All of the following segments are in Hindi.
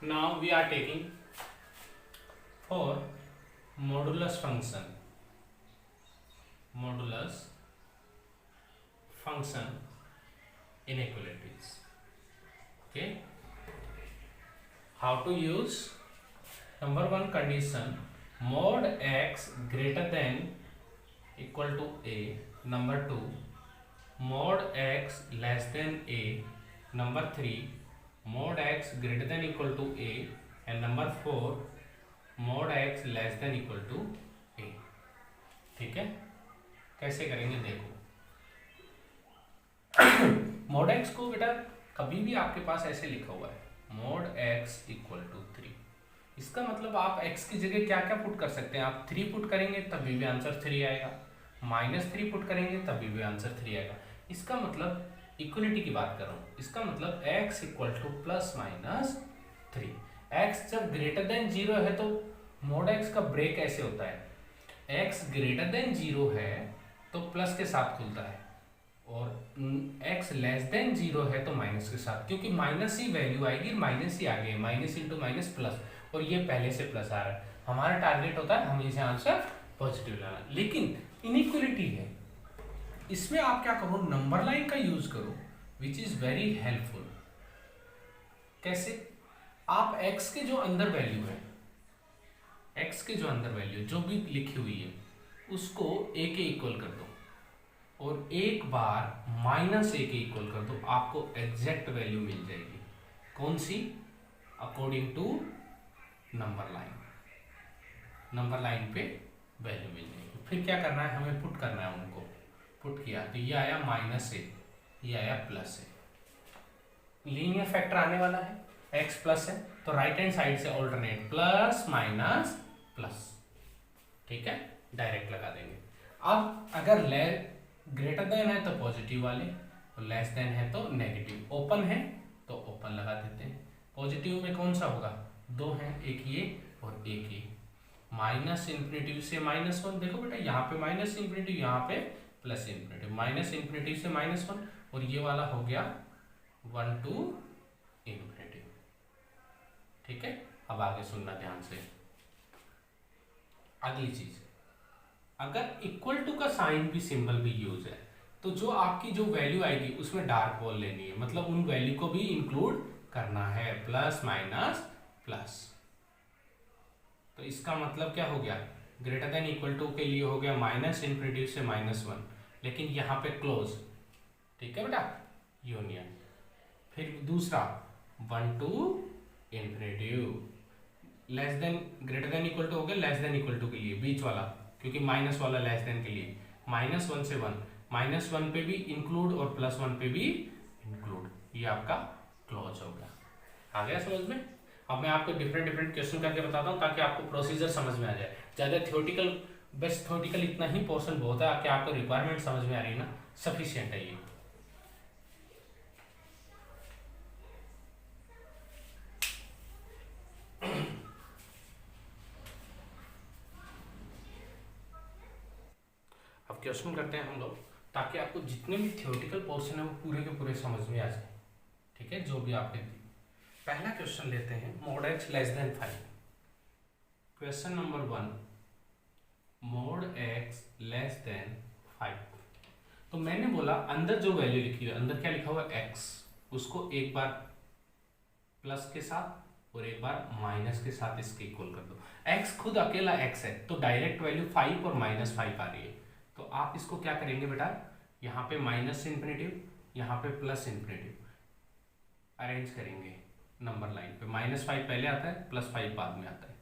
Now we are taking for modulus function inequalities. Okay, how to use? Number one condition, mod x greater than equal to a. Number two, mod x less than a. Number three, mod x greater than equal to a. And number four, mod x less than equal to a. ठीक है, कैसे करेंगे देखो। mod x को बेटा कभी भी आपके पास ऐसे लिखा हुआ है, mod x इक्वल टू 3। इसका मतलब आप x की जगह क्या क्या पुट कर सकते हैं, आप 3 पुट करेंगे तभी भी आंसर 3 आएगा, -3 पुट करेंगे तभी भी आंसर 3 आएगा। इसका मतलब इक्वलिटी की बात कर रहा हूँ, इसका मतलब x इक्वल टू +-3। x जब ग्रेटर देन 0 है तो mod x का ब्रेक ऐसे होता है, x ग्रेटर देन 0 है तो प्लस के साथ खुलता है, और x लेस देन 0 है तो माइनस के साथ, क्योंकि माइनस ही वैल्यू आएगी, माइनस ही आगे, माइनस इंटू माइनस प्लस, और ये पहले से प्लस आ रहा है। हमारा टारगेट होता है हमेशा आंसर पॉजिटिव लाना, लेकिन इनइक्वलिटी है, इसमें आप क्या करो, नंबर लाइन का यूज करो, विच इज वेरी हेल्पफुल। कैसे? आप x के जो अंदर वैल्यू है, x के जो अंदर वैल्यू जो भी लिखी हुई है उसको a के इक्वल कर दो, और एक बार -a के इक्वल कर दो, आपको एग्जैक्ट वैल्यू मिल जाएगी। कौन सी? According to number line, number line पे वैल्यू मिल जाएगी। फिर क्या करना है, हमें पुट करना है, उनको पुट किया तो ये आया -a, ये आया +a। लीनियर फैक्टर आने वाला है, x प्लस है तो राइट हैंड साइड से ऑल्टरनेट प्लस माइनस प्लस, ठीक है, डायरेक्ट लगा देंगे। अब अगर ग्रेटर देन है तो पॉजिटिव वाले, और लेस देन है तो नेगेटिव, ओपन है तो ओपन लगा देते हैं। पॉजिटिव में कौन सा होगा, 2 है, एक ये और एक ये, -∞ से -1, देखो बेटा यहाँ पे -∞, यहाँ पे +∞, -∞ से -1, और ये वाला हो गया 1 to ∞। ठीक है, अब आगे सुनना ध्यान से। अगली चीज, अगर इक्वल टू का साइन भी सिंबल भी यूज है तो जो आपकी जो वैल्यू आएगी उसमें डार्क वॉल लेनी है, मतलब उन वैल्यू को भी इंक्लूड करना है, प्लस माइनस प्लस। तो इसका मतलब क्या हो गया, ग्रेटर देन इक्वल टू के लिए हो गया -∞ से -1, लेकिन यहाँ पे क्लोज, ठीक है बेटा, यूनियन। फिर दूसरा 1 to ∞, less than greater than equal to हो गया, लेस देन इक्वल टू के लिए बीच वाला, क्योंकि माइनस वाला लेस देन के लिए, -1 से 1, -1 पे भी इंक्लूड और +1 पे भी इंक्लूड, ये आपका क्लोज हो गया। आ गया समझ में? अब मैं आपको डिफरेंट क्वेश्चन करके बताता हूँ ताकि आपको प्रोसीजर समझ में आ जाए। ज़्यादा थ्योरेटिकल, बस थ्योरेटिकल इतना ही पोर्शन बहुत है कि आपको रिक्वायरमेंट समझ में आ रही है ना, सफिशिएंट है ये। अब क्वेश्चन करते हैं हम लोग, ताकि आपको जितने भी थ्योरेटिकल पोर्शन है वो पूरे के पूरे समझ में आ जाए, ठीक है, जो भी आपने दी। पहला क्वेश्चन लेते हैं, mod x less than 5। Question number 1, mod x less than 5। तो मैंने बोला अंदर जो वैल्यू लिखी है, अंदर क्या लिखा हुआ है x, उसको एक बार प्लस के साथ और एक बार माइनस के साथ इसके इक्वल कर दो। x खुद अकेला x है तो डायरेक्ट वैल्यू 5 और -5 आ रही है, तो आप इसको क्या करेंगे बेटा, यहाँ पे -∞, यहाँ पे +∞, अरेंज करेंगे नंबर लाइन पे, -5 पहले आता है, +5 बाद में आता है,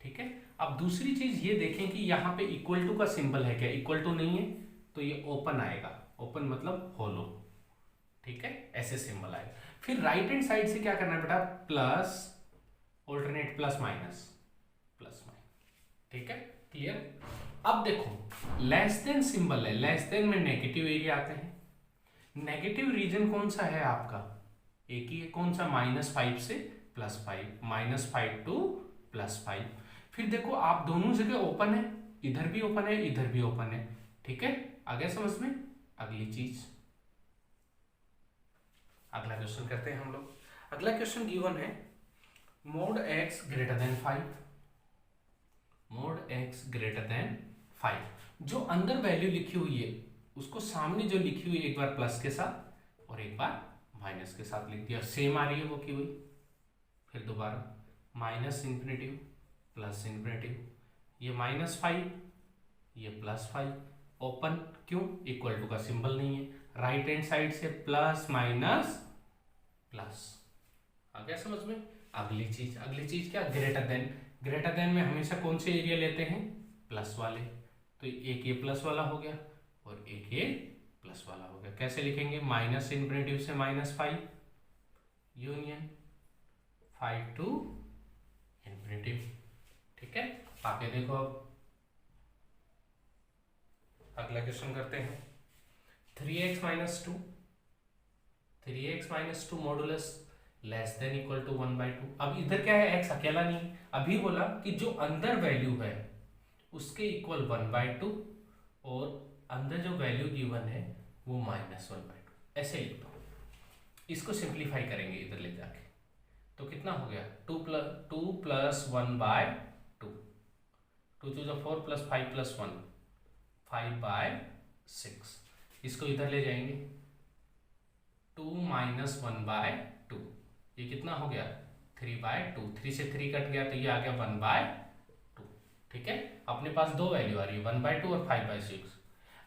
ठीक है। अब दूसरी चीज ये देखें कि यहाँ पे इक्वल टू का सिंबल है क्या, इक्वल टू नहीं है तो ये ओपन आएगा, ओपन मतलब होलो, ठीक है, ऐसे सिंबल आएगा। फिर राइट हैंड साइड से क्या करना है बेटा, प्लस ऑल्टरनेट प्लस माइनस, ठीक है, क्लियर। अब देखो लेस देन सिंबल है, लेस देन में नेगेटिव एरिया आते हैं, नेगेटिव रीजन कौन सा है आपका, एक ही है, कौन सा, -5 से +5, -5 to +5। फिर देखो आप दोनों जगह ओपन है, इधर भी ओपन है, इधर भी ओपन है, ठीक है, आ गया समझ में। अगली चीज, अगला क्वेश्चन करते हैं हम लोग। अगला क्वेश्चन गिवन है mode x greater then 5, mode x greater then 5, जो अंदर वैल्यू लिखी हुई है उसको सामने जो लिखी हुई है एक बार प्लस के साथ और एक बार माइनस के साथ लिख दिया, सेम आ रही है वो की हुई। फिर दोबारा माइनस इन्फिनेटिव प्लस इन्फिनेटिव, ये -5 ये +5, ओपन क्यों, इक्वल टू का सिंबल नहीं है, राइट हैंड साइड से प्लस माइनस प्लस। आ गया समझ में। अगली चीज क्या, ग्रेटर देन। ग्रेटर देन में हमेशा कौन से एरिया लेते हैं, प्लस वाले, तो एक ये प्लस वाला हो गया और एक ये प्लस वाला हो गया। कैसे लिखेंगे, माइनस इन्फिनेटिव से -5 यूनियन 5 टू इन्फिनेटिव। ठीक है, आगे देखो अब अगला क्वेश्चन करते हैं। 3x - 2 modulus less than equal to 1/2। अब इधर क्या है, x अकेला नहीं, अभी बोला कि जो अंदर वैल्यू है उसके इक्वल 1/2 और अंदर जो वैल्यू गिवन है वो -1/2, ऐसे लिख दो। इसको सिंप्लीफाई करेंगे इधर ले जाके, तो कितना हो गया, 2 + 1/2, 2 × 4 + 5 + 1 5/6। इसको इधर ले जाएंगे, 2 - 1/2, ये कितना हो गया 3/2, 3 से 3 कट गया तो ये आ गया 1/2। ठीक है, अपने पास दो वैल्यू आ रही है 1/2 और 5/6।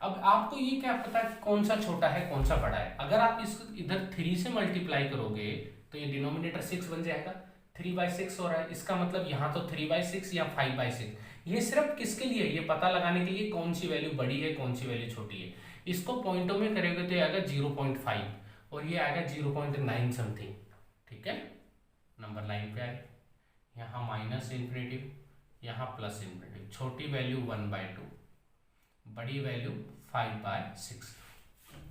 अब आपको ये क्या पता है कौन सा छोटा है कौन सा बड़ा है। अगर आप इस इधर 3 से मल्टीप्लाई करोगे तो ये डिनोमिनेटर 6 बन जाएगा, 3/6 हो रहा है, इसका मतलब यहाँ तो 3/6 या 5/6। ये सिर्फ किसके लिए, ये पता लगाने के लिए कौन सी वैल्यू बड़ी है कौन सी वैल्यू छोटी है। इसको पॉइंटों में करेंगे तो ये आएगा 0.5 और ये आएगा 0.9 समथिंग। ठीक है, नंबर लाइन पे आए, यहाँ माइनस इन्फिनेटिव यहाँ प्लस इन्फिनेटिव, छोटी वैल्यू 1/2, बड़ी वैल्यू 5/6।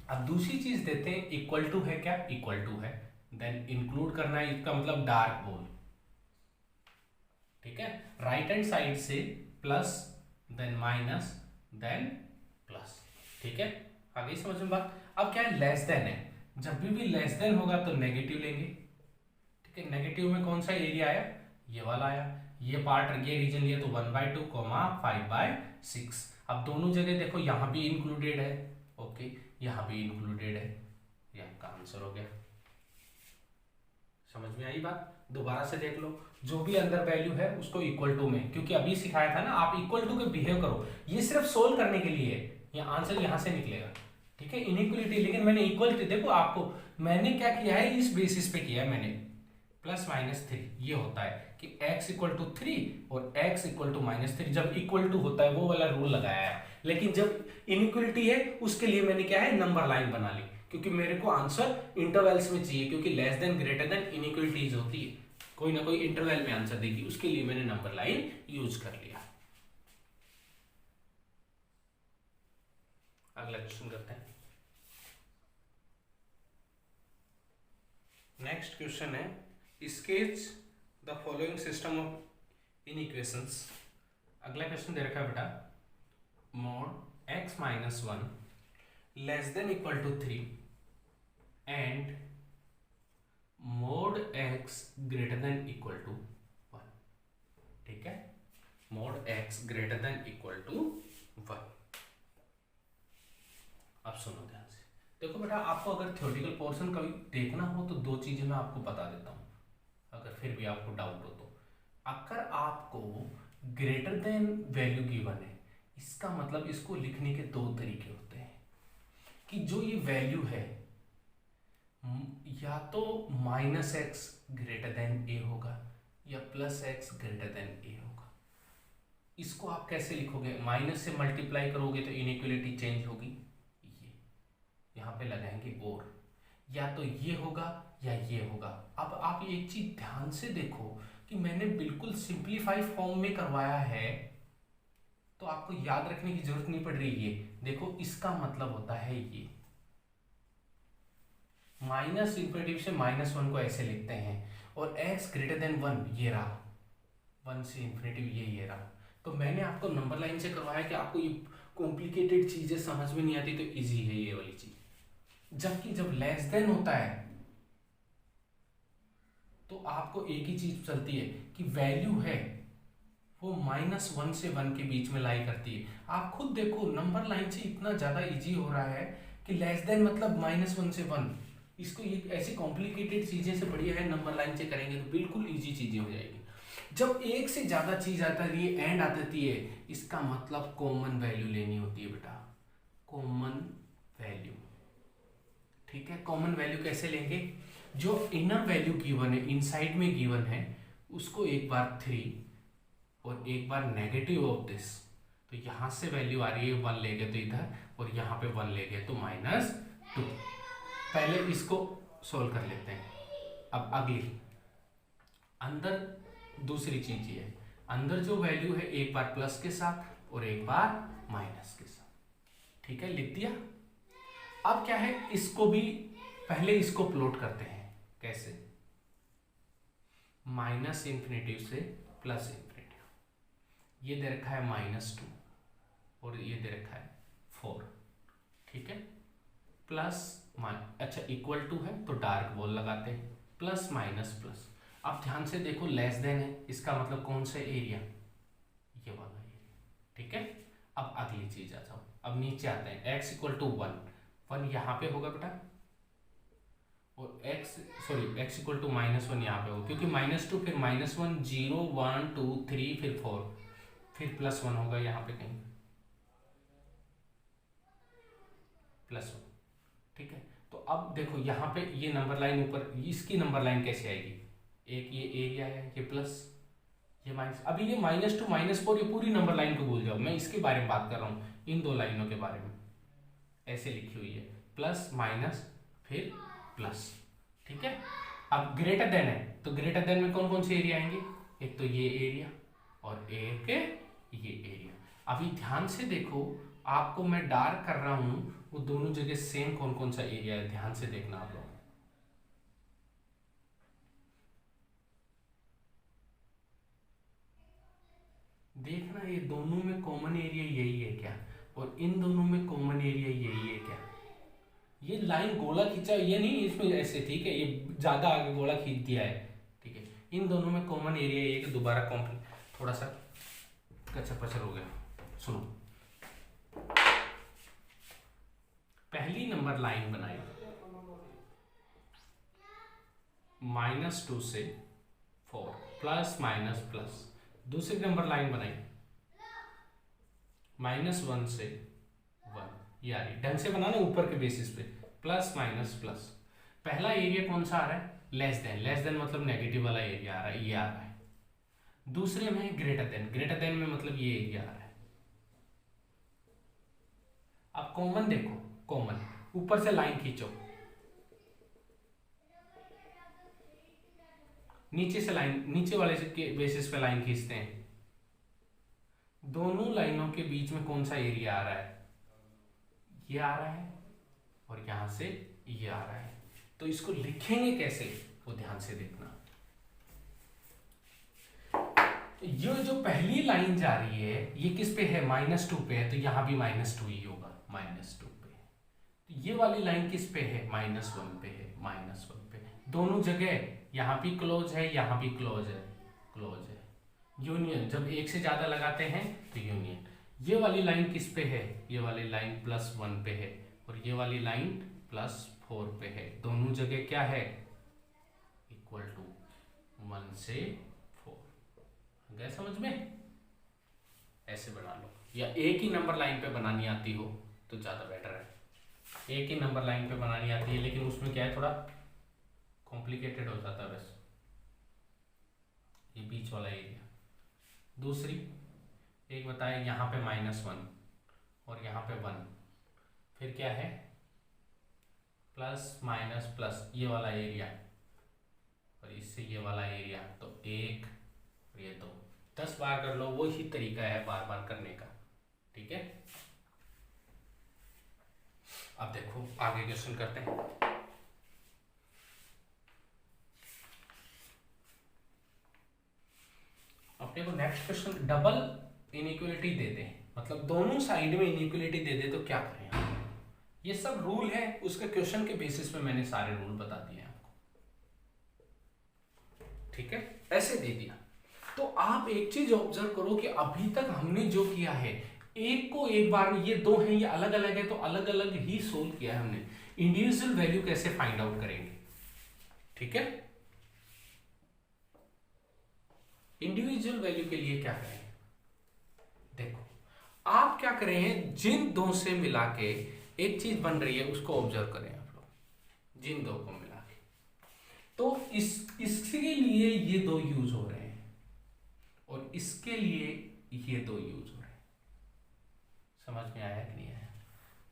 अब दूसरी चीज देते हैं, इक्वल टू है क्या, इक्वल टू है, देन इंक्लूड करना है, इसका मतलब डार्क बोल। ठीक है, राइट हैंड साइड से plus then minus then plus. ठीक है, आ गई समझ में बात। अब क्या है, लेस देन है, जब भी लेस देन होगा तो नेगेटिव लेंगे। ठीक है, नेगेटिव में कौन सा एरिया आया, ये वाला आया, ये पार्ट ये रीजन लिया तो 1/2, 5/6। अब दोनों जगह देखो यहाँ भी इंक्लूडेड है, ओके यहाँ भी इंक्लूडेड है, ये आपका आंसर हो गया। समझ में आई बात, दोबारा से देख लो, जो भी अंदर वैल्यू है उसको इक्वल टू में, क्योंकि अभी सिखाया था ना आप इक्वल टू के बिहेव करो, ये सिर्फ सोल्व करने के लिए है, ये आंसर यहाँ से निकलेगा। ठीक है, इनइक्वलिटी, लेकिन मैंने इक्वलिटी देखो आपको मैंने क्या किया है, इस बेसिस पे किया है मैंने, +-3 ये होता है कि x = 3 और x = -3, जब इक्वल टू होता है वो वाला रूल लगाया है। लेकिन जब इनइक्वलिटी है उसके लिए मैंने क्या है, नंबर लाइन बना ली, क्योंकि मेरे को आंसर इंटरवल्स में चाहिए, क्योंकि less than greater then inequalities होती है, कोई ना कोई इंटरवल में आंसर देगी, उसके लिए मैंने नंबर लाइन यूज कर लिया। अगला क्वेश्चन करते हैं। नेक्स्ट क्वेश्चन है, sketch the following system of inequations. अगला क्वेश्चन दे रखा है बेटा, mod x - 1 less than equal to 3 and mod x greater than equal to 1। ठीक है, mod x greater than equal to 1। अब सुनो ध्यान से, देखो बेटा आपको अगर थ्योरेटिकल पोर्शन कभी देखना हो तो दो चीजें मैं आपको बता देता हूँ, अगर फिर भी आपको डाउट हो तो। अगर आपको ग्रेटर देन वैल्यू गिवन है, इसका मतलब इसको लिखने के दो तरीके होते हैं, कि जो ये वैल्यू है या तो -x ग्रेटर देन a होगा या +x ग्रेटर देन a होगा। इसको आप कैसे लिखोगे, माइनस से मल्टीप्लाई करोगे तो इनइक्वलिटी चेंज होगी, ये यहाँ पे लगाएंगे और, या तो ये होगा या ये होगा। अब आप एक चीज ध्यान से देखो कि मैंने बिल्कुल सिंप्लीफाई फॉर्म में करवाया है, तो आपको याद रखने की जरूरत नहीं पड़ रही है। देखो इसका मतलब होता है ये माइनस इन्फिनेटिव से -1 को ऐसे लिखते हैं, और x ग्रेटर देन 1 ये रहा, 1 से इन्फिनेटिव ये रहा। तो मैंने आपको नंबर लाइन से करवाया कि आपको ये कॉम्प्लिकेटेड चीजें समझ में नहीं आती तो इजी है ये वाली चीज। जबकि जब लेस देन होता है तो आपको एक ही चीज चलती है कि वैल्यू है वो -1 से 1 के बीच में लाई करती है। आप खुद देखो नंबर लाइन से इतना ज़्यादा इजी हो रहा है कि लेस देन मतलब -1 से 1, इसको ये ऐसी कॉम्प्लिकेटेड चीज़ें से बढ़िया है नंबर लाइन से करेंगे तो बिल्कुल इजी चीज़ें हो जाएगी। जब एक से ज़्यादा चीज़ आता है एंड आती है, इसका मतलब कॉमन वैल्यू लेनी होती है बेटा, कॉमन वैल्यू। ठीक है, कॉमन वैल्यू कैसे लेंगे? जो इनर वैल्यू गिवन है, इनसाइड में गिवन है, उसको एक बार 3 और एक बार नेगेटिव ऑफ दिस, तो यहां से वैल्यू आ रही है 1 ले गए तो इधर, और यहाँ पे 1 ले गए तो -2। पहले इसको सोल्व कर लेते हैं। अब अगली अंदर दूसरी चीज ये है, अंदर जो वैल्यू है एक बार प्लस के साथ और एक बार माइनस के साथ। ठीक है, लिख दिया। अब क्या है, इसको भी पहले इसको प्लॉट करते हैं। कैसे? -∞ से +∞। ये दे रखा है -2 और ये दे रखा है 4। ठीक है, अच्छा इक्वल टू है तो डार्क बॉल लगाते हैं, प्लस माइनस प्लस। अब ध्यान से देखो लेस देन है, इसका मतलब कौन सा एरिया? ये वाला एरिया। ठीक है, अब अगली चीज आ जाओ, अब नीचे आते हैं। x = 1 यहाँ पे होगा बेटा, और x = -1 यहाँ पे होगा, क्योंकि -2 फिर -1 0 1 2 3 फिर 4 फिर +1 होगा यहाँ पे कहीं, +1। ठीक है, तो अब देखो यहाँ पे ये नंबर लाइन ऊपर, इसकी नंबर लाइन कैसे आएगी? एक ये एरिया है, ये प्लस, ये माइनस। अभी ये -2 -4 ये पूरी नंबर लाइन को भूल जाओ, मैं इसके बारे में बात कर रहा हूँ, इन दो लाइनों के बारे में। ऐसे लिखी हुई है, प्लस माइनस फिर प्लस। ठीक है, अब ग्रेटर देन है तो ग्रेटर देन में कौन कौन से एरिया आएंगे? एक तो ये एरिया और एक ये एरिया। अभी ध्यान से देखो, आपको मैं डार्क कर रहा हूं, वो दोनों जगह सेम कौन कौन सा एरिया है, ध्यान से देखना आप लोग। देखना ये दोनों में कॉमन एरिया यही है क्या, और इन दोनों में कॉमन एरिया यही है क्या? ये लाइन गोला खींचा, ये नहीं इसमें ऐसे, ठीक है, ये ज्यादा आगे गोला खींच दिया है। ठीक है, इन दोनों में कॉमन एरिया ये कि दोबारा थोड़ा सा कच्चा पचर हो गया। सुनो, पहली नंबर लाइन बनाई -2 से 4 प्लस माइनस प्लस। दूसरी नंबर लाइन बनाई -1 से 1, यानी ढंग से बनाना ऊपर के बेसिस पे, प्लस माइनस प्लस। पहला एरिया कौन सा आ रहा है? लेस देन मतलब नेगेटिव वाला एरिया आ रहा है, ये आ रहा है। दूसरे में ग्रेटर देन में मतलब ये एरिया आ रहा है। अब कॉमन देखो, कॉमन ऊपर से लाइन खींचो, नीचे से लाइन, नीचे वाले के बेसिस पे लाइन खींचते हैं। दोनों लाइनों के बीच में कौन सा एरिया आ रहा है? ये आ रहा है, और यहां से ये आ रहा है। तो इसको लिखेंगे कैसे, वो ध्यान से देखना। ये जो पहली लाइन जा रही है ये किस पे है? -2 पे है, तो यहां भी -2 ही होगा, -2 पे। तो ये वाली लाइन किस पे है? -1 पे है, -1 पे। दोनों जगह यहाँ भी क्लोज है, यहाँ भी क्लोज है, यूनियन। जब एक से ज्यादा लगाते हैं तो यूनियन। ये वाली लाइन किस पे है? ये वाली लाइन +1 पे है, और ये वाली लाइन +4 पे है। दोनों जगह क्या है? इक्वल टू 1 से 4। गए समझ में? ऐसे बना लो, या एक ही नंबर लाइन पे बनानी आती हो तो ज्यादा बेटर है। एक ही नंबर लाइन पे बनानी आती है, लेकिन उसमें क्या है, थोड़ा कॉम्प्लिकेटेड हो जाता है बस, ये बीच वाला एरिया। दूसरी एक बताए, यहाँ पे -1 और यहाँ पे 1, फिर क्या है? प्लस माइनस प्लस, ये वाला एरिया और इससे ये वाला एरिया, तो 1 और ये 2। 10 बार कर लो, वो ही तरीका है बार बार करने का। ठीक है, अब देखो आगे क्वेश्चन करते हैं। अपने को नेक्स्ट क्वेश्चन, डबल इनइक्वलिटी दे दे, मतलब दोनों साइड में इनइक्वलिटी दे दे तो क्या करें? ये सब रूल है, उसके क्वेश्चन के बेसिस पे मैंने सारे रूल बता दिए आपको। ठीक है, ऐसे दे दिया। तो आप एक चीज ऑब्जर्व करो कि अभी तक हमने जो किया है, एक को एक बार में, ये दो हैं ये अलग अलग है तो अलग अलग ही सोल्व किया है हमने। इंडिविजुअल वैल्यू कैसे फाइंड आउट करेंगे, ठीक है। इंडिविजुअल वैल्यू के लिए क्या करेंगे, देखो आप क्या कर रहे हैं, जिन दो से मिला के एक चीज बन रही है उसको ऑब्जर्व करें आप लोग, जिन दो को मिला के। तो इसके लिए ये दो यूज हो रहे हैं और इसके लिए ये दो यूज हो रहे हैं। समझ में आया कि नहीं आया?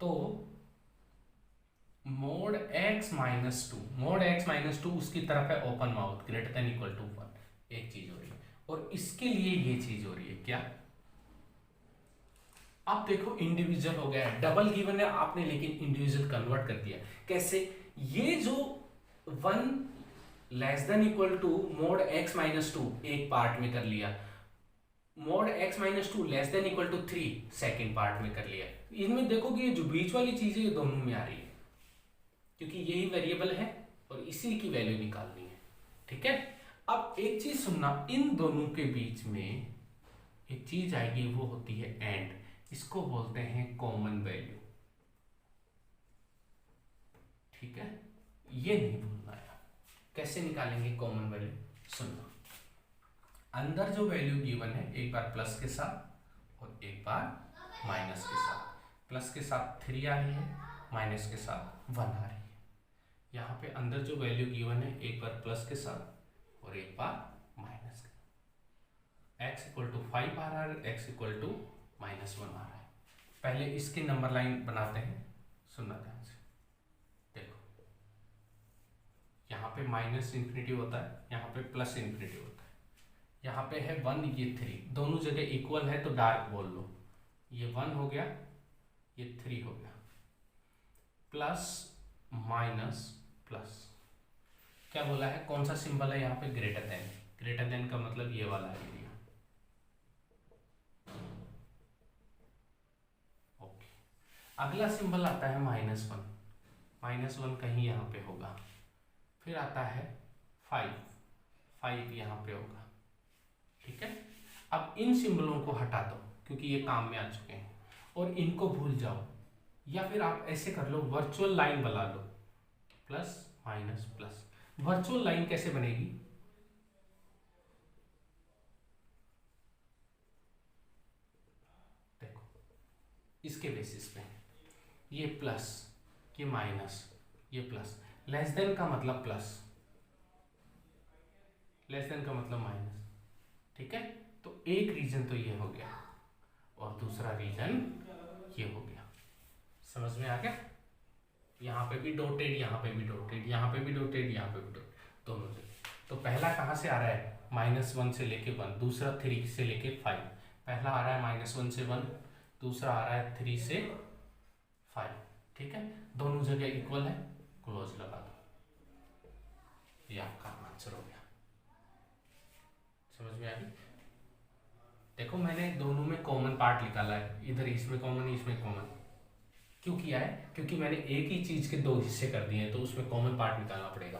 तो mod x minus two, mod x minus two उसकी तरफ है open mouth greater than equal to 1, एक चीज हो रही है। और इसके लिए ये चीज हो रही है क्या, आप देखो इंडिविजुअल हो गया है, डबल गिवन है आपने लेकिन इंडिविजुअल कन्वर्ट कर दिया। कैसे, ये जो 1 less than equal to mod x minus two एक पार्ट में कर लिया, mod x minus two less than equal to 3 second part में कर लिया। इनमें देखो कि ये जो बीच वाली चीज है ये दोनों में आ रही है, क्योंकि यही वेरिएबल है और इसी की वैल्यू निकालनी है, ठीक है। अब एक चीज सुनना, इन दोनों के बीच में एक चीज आएगी वो होती है एंड, इसको बोलते हैं कॉमन वैल्यू, ठीक है। ये नहीं भूलना है। कैसे निकालेंगे कॉमन वैल्यू, सुनना, अंदर जो वैल्यू गिवन है एक बार प्लस के साथ और एक बार माइनस के साथ। प्लस के साथ 3 आ रही है, माइनस के साथ 1 आ रही है। यहाँ पे अंदर जो वैल्यू गिवन है एक बार प्लस के साथ और एक बार माइनस के। x इक्वल टू 5 आ रहा है, x इक्वल टू -1 आ रहा है। पहले इसके नंबर लाइन बनाते हैं, सुनना ध्यान से। देखो यहाँ पे माइनस इन्फिनिटी होता है, यहाँ पे प्लस इन्फिनिटी होता है। यहाँ पे है 1, ये 3, दोनों जगह इक्वल है तो डार्क बोल लो। ये 1 हो गया, ये 3 हो गया। प्लस माइनस प्लस, क्या बोला है, कौन सा सिंबल है यहाँ पे, ग्रेटर देन। ग्रेटर देन का मतलब ये वाला एरिया, ओके। अगला सिंबल आता है -1, -1 कहीं यहाँ पे होगा। फिर आता है 5 यहाँ पे होगा, ठीक है। अब इन सिंबलों को हटा दो क्योंकि ये काम में आ चुके हैं और इनको भूल जाओ, या फिर आप ऐसे कर लो, वर्चुअल लाइन बना लो, plus minus plus. Virtual line कैसे बनेगी, देखो इसके बेसिस पे, ये प्लस, ये माइनस, ये प्लस। लेस देन का मतलब प्लस, लेस देन का मतलब माइनस, ठीक है। तो एक रीजन तो ये हो गया और दूसरा रीजन ये हो गया। समझ में आ गया? यहाँ पे भी डॉटेड, यहाँ पे भी डॉटेड, यहाँ पे भी डॉटेड, यहाँ पे भी डॉटेड, दोनों से। तो पहला कहाँ से आ रहा है, -1 से लेके 1, दूसरा 3 से लेके 5। पहला आ रहा है -1 से 1, दूसरा आ रहा है 3 से 5, ठीक है। दोनों जगह इक्वल है, क्लोज लगा दो, ये आपका आंसर हो गया। समझ में आ गई? देखो मैंने दोनों में कॉमन पार्ट निकाला है, इधर इसमें कॉमन, इसमें कॉमन। क्यों किया है, क्योंकि मैंने एक ही चीज के दो हिस्से कर दिए हैं तो उसमें कॉमन पार्ट निकालना पड़ेगा।